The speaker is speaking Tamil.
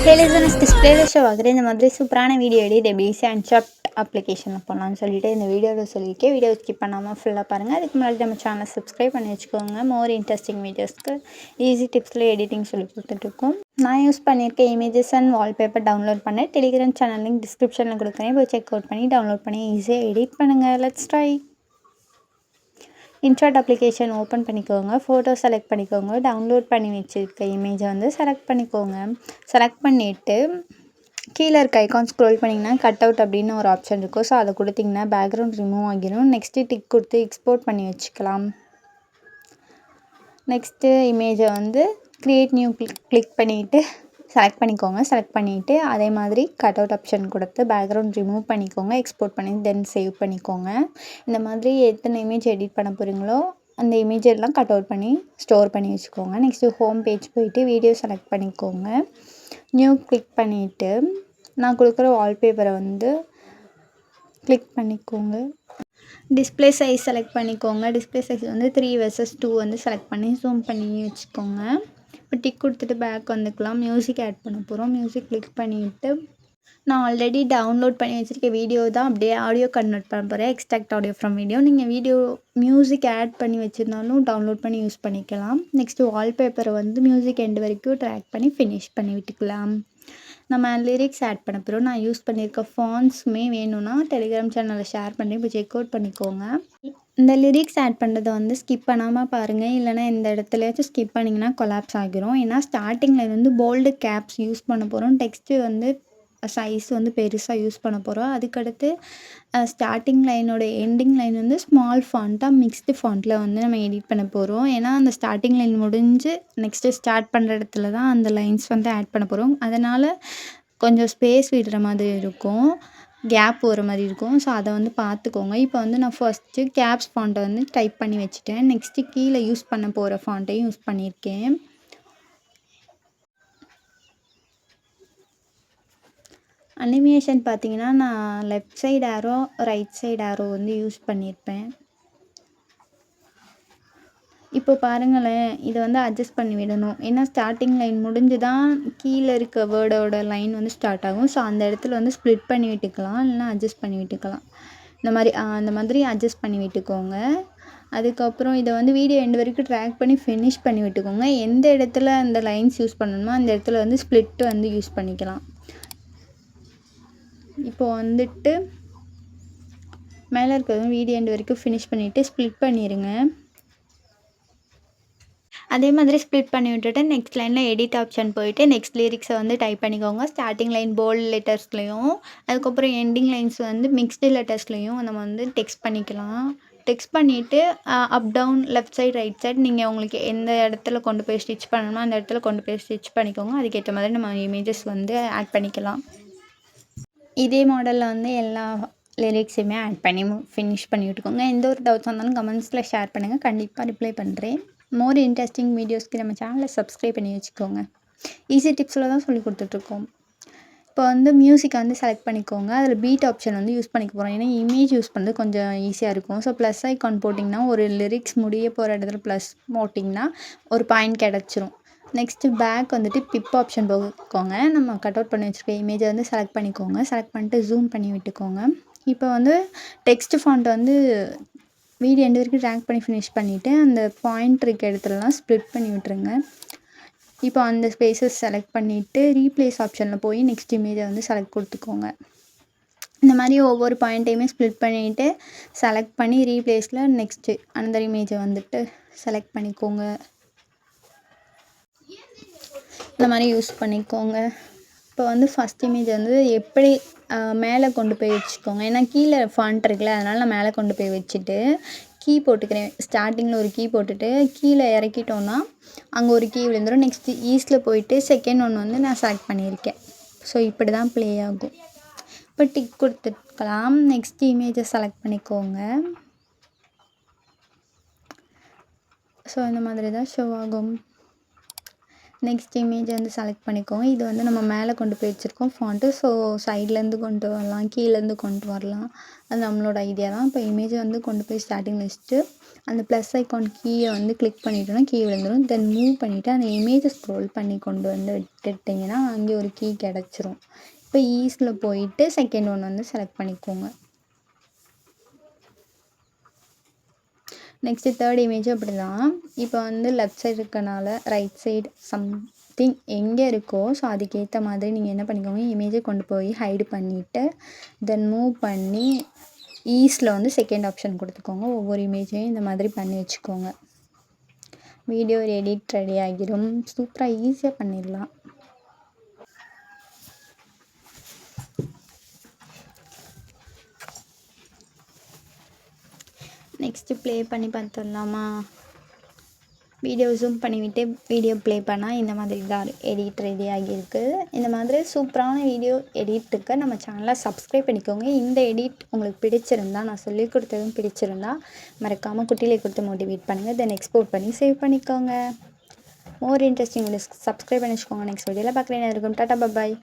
டெலிவிஷன் டிஸ்பிளேல ஷோ ஆகுது. இந்த மாதிரி சூப்பரான வீடியோ எடிட் எப்படி அன்சாட் அப்ளிகேஷனில் பண்ணலாம்னு சொல்லிட்டு இந்த வீடியோவில் சொல்லியிருக்கேன். வீடியோ ஸ்கிப் பண்ணாமல் ஃபுல்லாக பாருங்கள். அதுக்கு முன்னாடி நம்ம சேனலை சப்ஸ்கிரைப் பண்ணி வச்சுக்கோங்க. மோர் இன்ட்ரெஸ்டிங் வீடியோஸ்க்கு ஈஸி டிப்ஸில் எடிட்டிங் சொல்லி கொடுத்துட்ருக்கோம். நான் யூஸ் பண்ணியிருக்க இமேஜஸ் அண்ட் வால்பேப்பர் டவுன்லோட் பண்ணேன். டெலிகிராம் சேனல் லிங்க் டிஸ்கிரிப்ஷனில் கொடுக்குறேன். போய் செக் அவுட் பண்ணி டவுன்லோட் பண்ணி ஈஸியாக எடிட் பண்ணுங்கள். Let's try. INSAT application open பண்ணிக்கோங்க. ஃபோட்டோ செலக்ட் பண்ணிக்கோங்க. டவுன்லோட் பண்ணி வச்சுருக்க இமேஜை வந்து செலக்ட் பண்ணிக்கோங்க. செலக்ட் பண்ணிவிட்டு கீழே இருக்க ஐக்கான் ஸ்க்ரோல் பண்ணிங்கன்னா கட் அவுட் அப்படின்னு ஒரு ஆப்ஷன் இருக்கும். ஸோ அதை கொடுத்திங்கன்னா பேக்ரவுண்ட் ரிமூவ் ஆகிடும். நெக்ஸ்ட்டு டிக் கொடுத்து எக்ஸ்போர்ட் பண்ணி வச்சுக்கலாம். நெக்ஸ்ட்டு இமேஜை வந்து க்ரியேட் நியூ கிளிக் பண்ணிவிட்டு செலக்ட் பண்ணிக்கோங்க. செலக்ட் பண்ணிவிட்டு அதே மாதிரி கட் அவுட் ஆப்ஷன் கொடுத்து பேக்ரவுண்ட் ரிமூவ் பண்ணிக்கோங்க. எக்ஸ்போர்ட் பண்ணி தென் சேவ் பண்ணிக்கோங்க. இந்த மாதிரி எத்தனை இமேஜ் எடிட் பண்ண போகிறீங்களோ அந்த இமேஜ் எல்லாம் கட் அவுட் பண்ணி ஸ்டோர் பண்ணி வச்சுக்கோங்க. நெக்ஸ்ட்டு ஹோம் பேஜ் போயிட்டு வீடியோ செலக்ட் பண்ணிக்கோங்க. நியூ கிளிக் பண்ணிவிட்டு நான் கொடுக்குற வால்பேப்பரை வந்து கிளிக் பண்ணிக்கோங்க. டிஸ்பிளே சைஸ் செலக்ட் பண்ணிக்கோங்க. டிஸ்பிளே சைஸ் வந்து 3 vs 2 வந்து செலக்ட் பண்ணி ஜூம் பண்ணி வச்சுக்கோங்க. இப்போ டிக் கொடுத்துட்டு பேக் வந்துக்கலாம். மியூசிக் ஆட் பண்ண போகிறோம். மியூசிக் கிளிக் பண்ணிவிட்டு நான் ஆல்ரெடி டவுன்லோட் பண்ணி வச்சுருக்க வீடியோ தான் அப்படியே ஆடியோ கன்வெர்ட் பண்ண போகிறேன். Extract audio from video. நீங்கள் வீடியோ மியூசிக் ஆட் பண்ணி வச்சுருந்தாலும் டவுன்லோட் பண்ணி யூஸ் பண்ணிக்கலாம். நெக்ஸ்ட்டு வால்பேப்பரை வந்து மியூசிக் எண்டு வரைக்கும் ட்ராக் பண்ணி ஃபினிஷ் பண்ணி விட்டுக்கலாம். நம்ம லிரிக்ஸ் ஆட் பண்ண போகிறோம். நான் யூஸ் பண்ணியிருக்க ஃபாண்ட்ஸுமே வேணும்னா டெலிகிராம் சேனலில் ஷேர் பண்ணி இப்போ செக் அவுட் பண்ணிக்கோங்க. இந்த லிரிக்ஸ் ஆட் பண்ணுறதை வந்து ஸ்கிப் பண்ணாமல் பாருங்கள். இல்லைனா இந்த இடத்துலையாச்சும் ஸ்கிப் பண்ணிங்கன்னா கொலாப்ஸ் ஆகிரும். ஏன்னா ஸ்டார்டிங்கில் வந்து போல்டு கேப்ஸ் யூஸ் பண்ண போகிறோம். டெக்ஸ்ட்டு வந்து சைஸ் வந்து பெருசாக யூஸ் பண்ண போகிறோம். அதுக்கடுத்து ஸ்டார்டிங் லைனோட எண்டிங் லைன் வந்து ஸ்மால் ஃபாண்ட்டாக மிக்ஸ்டு ஃபாண்ட்டில் வந்து நம்ம எடிட் பண்ண போகிறோம். ஏன்னா அந்த ஸ்டார்டிங் லைன் முடிஞ்சு நெக்ஸ்ட்டு ஸ்டார்ட் பண்ணுற இடத்துல தான் அந்த லைன்ஸ் வந்து ஆட் பண்ண போகிறோம். அதனால் கொஞ்சம் ஸ்பேஸ் விடுற மாதிரி இருக்கும், கேப் வர மாதிரி இருக்கும். ஸோ அதை வந்து பார்த்துக்கோங்க. இப்போ வந்து நான் ஃபஸ்ட்டு கேப்ஸ் ஃபாண்ட்டை வந்து டைப் பண்ணி வச்சுட்டேன். நெக்ஸ்ட்டு கீழே யூஸ் பண்ண போகிற ஃபாண்ட்டையும் யூஸ் பண்ணியிருக்கேன். அனிமேஷன் பார்த்தீங்கன்னா நான் left side arrow right side arrow வந்து யூஸ் பண்ணியிருப்பேன். இப்போ பாருங்களேன், இதை வந்து அட்ஜஸ்ட் பண்ணி விடணும். ஏன்னா ஸ்டார்டிங் லைன் முடிஞ்சு தான் கீழே இருக்க வேர்டோட லைன் வந்து ஸ்டார்ட் ஆகும். ஸோ அந்த இடத்துல வந்து ஸ்ப்ளிட் பண்ணி விட்டுக்கலாம், இல்லைனா அட்ஜஸ்ட் பண்ணி விட்டுக்கலாம். இந்த மாதிரி அட்ஜஸ்ட் பண்ணி விட்டுக்கோங்க. அதுக்கப்புறம் இதை வந்து வீடியோ எண்டு வரைக்கும் ட்ராக் பண்ணி ஃபினிஷ் பண்ணி விட்டுக்கோங்க. எந்த இடத்துல அந்த லைன்ஸ் யூஸ் பண்ணணுமோ அந்த இடத்துல வந்து ஸ்ப்ளிட் வந்து யூஸ் பண்ணிக்கலாம். இப்போ வந்துட்டு மேலே இருக்கிறதும் வீடியோ எண்டு வரைக்கும் ஃபினிஷ் பண்ணிவிட்டு ஸ்ப்ளிட் பண்ணிடுங்க. அதே மாதிரி ஸ்ப்ளிட் பண்ணி விட்டுட்டு நெக்ஸ்ட் லைனில் எடிட் ஆப்ஷன் போயிட்டு நெக்ஸ்ட் லிரிக்ஸை வந்து டைப் பண்ணிக்கோங்க. ஸ்டார்டிங் லைன் போல்டு லெட்டர்ஸ்லையும் அதுக்கப்புறம் எண்டிங் லைன்ஸ் வந்து மிக்ஸ்டு லெட்டர்ஸ்லையும் நம்ம வந்து டெக்ஸ்ட் பண்ணிக்கலாம். டெக்ஸ்ட் பண்ணிவிட்டு up down left side right side நீங்கள் உங்களுக்கு எந்த இடத்துல கொண்டு போய் ஸ்டிச் பண்ணணுமோ அந்த இடத்துல கொண்டு போய் ஸ்டிச் பண்ணிக்கோங்க. அதுக்கேற்ற மாதிரி நம்ம இமேஜஸ் வந்து ஆட் பண்ணிக்கலாம். இதே மாடலில் வந்து எல்லா லிரிக்ஸுமே ஆட் பண்ணி ஃபினிஷ் பண்ணி விட்டுக்கோங்க. எந்த ஒரு டவுட்ஸ் வந்தாலும் கமெண்ட்ஸில் ஷேர் பண்ணுங்கள், கண்டிப்பாக ரிப்ளை பண்ணுறேன். மோர் இன்ட்ரெஸ்டிங் வீடியோஸ்க்கு நம்ம சேனலை சப்ஸ்கிரைப் பண்ணி வச்சுக்கோங்க. ஈஸி டிப்ஸில் தான் சொல்லி கொடுத்துட்ருக்கோம். இப்போ வந்து மியூசிக்கை வந்து செலக்ட் பண்ணிக்கோங்க. அதில் பீட் ஆப்ஷன் வந்து யூஸ் பண்ணிக்க போகிறோம். ஏன்னா இமேஜ் யூஸ் பண்ணுறது கொஞ்சம் ஈஸியாக இருக்கும். ஸோ ப்ளஸ் ஐக்கான் போட்டிங்கன்னா ஒரு லிரிக்ஸ் முடிய போகிற இடத்துல ப்ளஸ் போட்டிங்கன்னா ஒரு பாயிண்ட் கிடச்சிரும். நெக்ஸ்ட்டு பேக் வந்துட்டு பிப் ஆப்ஷன் போய்க்கோங்க. நம்ம கட் அவுட் பண்ணி வச்சுருக்க இமேஜை வந்து செலக்ட் பண்ணிக்கோங்க. செலக்ட் பண்ணிட்டு ஜூம் பண்ணி விட்டுக்கோங்க. இப்போ வந்து டெக்ஸ்ட் ஃபாண்ட் வந்து வீடியோ எண்டு வரைக்கும் ட்ராக் பண்ணி ஃபினிஷ் பண்ணிவிட்டு அந்த பாயிண்ட் இருக்க இடத்துலலாம் ஸ்ப்ளிட் பண்ணி விட்டுருங்க. இப்போ அந்த ஸ்பேஸஸ் செலக்ட் பண்ணிவிட்டு ரீப்ளேஸ் ஆப்ஷனில் போய் நெக்ஸ்ட் இமேஜை வந்து செலக்ட் கொடுத்துக்கோங்க. இந்த மாதிரி ஒவ்வொரு பாயிண்ட்டையுமே ஸ்ப்ளிட் பண்ணிவிட்டு செலக்ட் பண்ணி ரீப்ளேஸில் நெக்ஸ்ட்டு அந்த இமேஜை வந்துட்டு செலக்ட் பண்ணிக்கோங்க. இந்த மாதிரி யூஸ் பண்ணிக்கோங்க. இப்போ வந்து ஃபஸ்ட் இமேஜ் வந்து எப்படி மேலே கொண்டு போய் வச்சுக்கோங்க. ஏன்னா கீழே ஃபாண்ட் இருக்குல்ல, அதனால் நான் மேலே கொண்டு போய் வச்சுட்டு கீ போட்டுக்கிறேன். ஸ்டார்டிங்கில் ஒரு கீ போட்டுட்டு கீழே இறக்கிட்டோன்னா அங்கே ஒரு கீ விழுந்துடும். நெக்ஸ்ட்டு ஈஸ்டில் போயிட்டு செகண்ட் ஒன் வந்து நான் செலக்ட் பண்ணியிருக்கேன். ஸோ இப்படி தான் ப்ளே ஆகும். இப்போ டிக் கொடுத்துக்கலாம். நெக்ஸ்ட் இமேஜை செலக்ட் பண்ணிக்கோங்க. ஸோ இந்த மாதிரி தான் ஷோ ஆகும். நெக்ஸ்ட் இமேஜ் வந்து செலக்ட் பண்ணிக்கோங்க. இது வந்து நம்ம மேலே கொண்டு போய் வச்சுருக்கோம் ஃபாண்ட்டு. ஸோ சைட்லேருந்து கொண்டு வரலாம், கீழேருந்து கொண்டு வரலாம். அது நம்மளோட ஐடியா தான். இப்போ இமேஜை வந்து கொண்டு போய் ஸ்டார்டிங்கில் வச்சுட்டு அந்த ப்ளஸ் ஐக்கான் கீயை வந்து கிளிக் பண்ணிட்டோன்னா கீ விழுந்துடும். தென் மூவ் பண்ணிவிட்டு அந்த இமேஜை ஸ்க்ரோல் பண்ணி கொண்டு வந்து விட்டுட்டிங்கன்னா அங்கே ஒரு கீ கிடச்சிரும். இப்போ ஈஸில் போயிட்டு செகண்ட் ஒன் வந்து செலக்ட் பண்ணிக்கோங்க. நெக்ஸ்ட்டு தேர்ட் இமேஜும் அப்படி தான். இப்போ வந்து லெஃப்ட் சைடு இருக்கனால ரைட் சைடு சம்திங் எங்கே இருக்கோ ஸோ அதுக்கேற்ற மாதிரி நீங்கள் என்ன பண்ணிக்கோங்க, இமேஜை கொண்டு போய் ஹைடு பண்ணிவிட்டு தென் மூவ் பண்ணி ஈஸில் வந்து செகண்ட் ஆப்ஷன் கொடுத்துக்கோங்க. ஒவ்வொரு இமேஜையும் இந்த மாதிரி பண்ணி வச்சுக்கோங்க. வீடியோ எடிட் ரெடி ஆகிடும். சூப்பராக ஈஸியாக பண்ணிடலாம். நெக்ஸ்ட்டு ப்ளே பண்ணி பார்த்துடலாமா? வீடியோ ஜூம் பண்ணிவிட்டு வீடியோ ப்ளே பண்ணால் இந்த மாதிரி தான் எடிட் ரெடி ஆகியிருக்கு. இந்த மாதிரி சூப்பரான வீடியோ எடிட்டுக்கு நம்ம சேனலை சப்ஸ்கிரைப் பண்ணிக்கோங்க. இந்த எடிட் உங்களுக்கு பிடிச்சிருந்தா, நான் சொல்லி கொடுத்ததும் பிடிச்சிருந்தா மறக்காமல் குட்டியிலே கொடுத்து மோட்டிவேட் பண்ணுங்கள். தென் எக்ஸ்போர்ட் பண்ணி சேவ் பண்ணிக்கோங்க. மோர் இன்ட்ரெஸ்டிங் வீடியோஸ் சப்ஸ்கிரைப் பண்ணி வச்சுக்கோங்க. நெக்ஸ்ட் வீடியோவில் பார்க்குறேன். இருக்கும் டாட்டா பாய்.